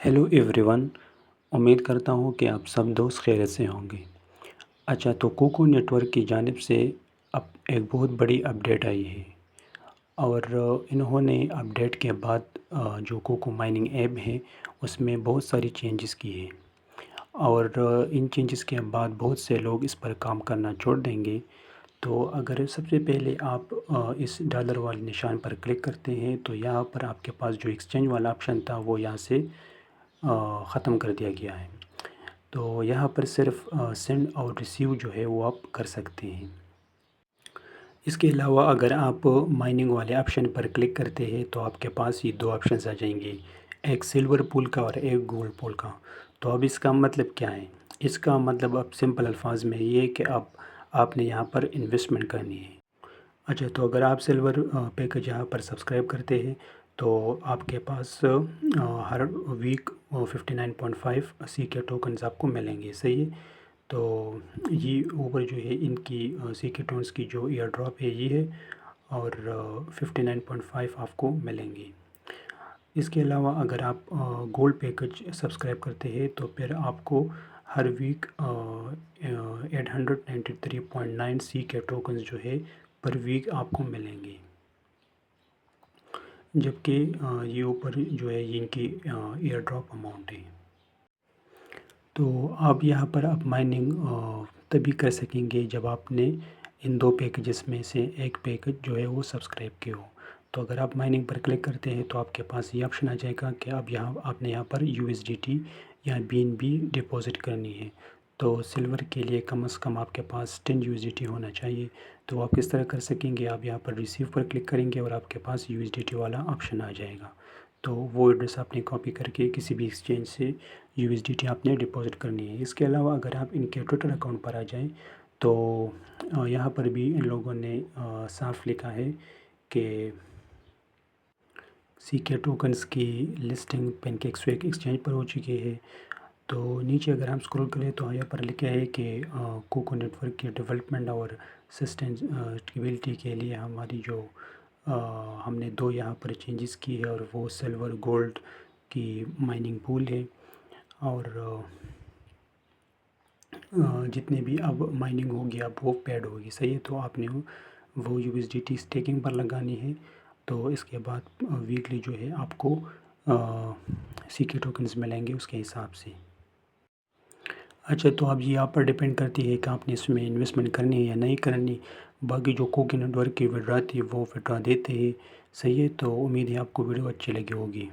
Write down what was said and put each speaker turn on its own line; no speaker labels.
Hello everyone. उम्मीद करता हूँ कि आप सब दोस्त खैरियत से होंगे। अच्छा, तो कोको नेटवर्क की जानिब से अब एक बहुत बड़ी अपडेट आई है और इन्होंने अपडेट के बाद जो कोको माइनिंग ऐप है उसमें बहुत सारी चेंजेस की है और इन चेंजेस के बाद बहुत से लोग इस पर काम करना छोड़ देंगे। तो अगर सबसे पहले आप इस डॉलर वाले निशान पर क्लिक करते हैं तो यहाँ पर आपके पास जो एक्सचेंज वाला ऑप्शन था वो यहाँ से ख़त्म कर दिया गया है। तो यहाँ पर सिर्फ सेंड और रिसीव जो है वो आप कर सकते हैं। इसके अलावा अगर आप माइनिंग वाले ऑप्शन पर क्लिक करते हैं तो आपके पास ये दो ऑप्शंस आ जाएंगे, एक सिल्वर पूल का और एक गोल्ड पूल का। तो अब इसका मतलब क्या है? इसका मतलब अब सिंपल अल्फाज में ये है कि अब आपने यहाँ पर इन्वेस्टमेंट करनी है। अच्छा, तो अगर आप सिल्वर पैकेज यहाँ पर सब्सक्राइब करते हैं तो आपके पास हर वीक 59.5 सी के टोकन्स आपको मिलेंगे। सही है। तो ये ऊपर जो है इनकी सी के टोकन्स की जो ईयर ड्रॉप है ये है और 59.5 आपको मिलेंगे। इसके अलावा अगर आप गोल्ड पैकेज सब्सक्राइब करते हैं तो फिर आपको हर वीक 893.9 सी के टोकन्स जो है पर वीक आपको मिलेंगे। जबकि ये ऊपर जो है इनकी ईयर ड्रॉप अमाउंट है। तो आप यहाँ पर आप माइनिंग तभी कर सकेंगे जब आपने इन दो पैकेजेस में से एक पैकेज जो है वो सब्सक्राइब किया हो। तो अगर आप माइनिंग पर क्लिक करते हैं तो आपके पास ये ऑप्शन आ जाएगा कि अब यहाँ आपने यहाँ पर USDT या BNB डिपॉज़िट करनी है। तो सिल्वर के लिए कम से कम आपके पास 10 USDT होना चाहिए। तो आप किस तरह कर सकेंगे? आप यहाँ पर रिसीव पर क्लिक करेंगे और आपके पास USDT वाला ऑप्शन आ जाएगा। तो वो एड्रेस आपने कॉपी करके किसी भी एक्सचेंज से USDT आपने डिपॉज़िट करनी है। इसके अलावा अगर आप इनके ट्विटर अकाउंट पर आ जाएं तो यहाँ पर भी इन लोगों ने साफ लिखा है कि CK टोकन्स की लिस्टिंग पेनकेक्सवेक एक्सचेंज पर हो चुकी है। तो नीचे अगर हम स्क्रॉल करें तो यहाँ पर लिखा है कि कोको नेटवर्क के डेवलपमेंट और सस्टेनेबिलिटी के लिए हमारी जो हमने दो यहाँ पर चेंजेस की है और वो सिल्वर गोल्ड की माइनिंग पूल है और जितने भी अब माइनिंग होगी अब वो पेड होगी। सही है। तो आपने वो USDT स्टेकिंग पर लगानी है। तो इसके बाद वीकली जो है आपको CK टोकन्स मिलेंगे उसके हिसाब से। अच्छा, तो अब ये आप पर डिपेंड करती है कि आपने इसमें इन्वेस्टमेंट करनी है या नहीं करनी। बाकी जो कोको नेटवर्क की विड्रा थी वो विड्रा देते हैं। सही है। तो उम्मीद है आपको वीडियो अच्छी लगी होगी।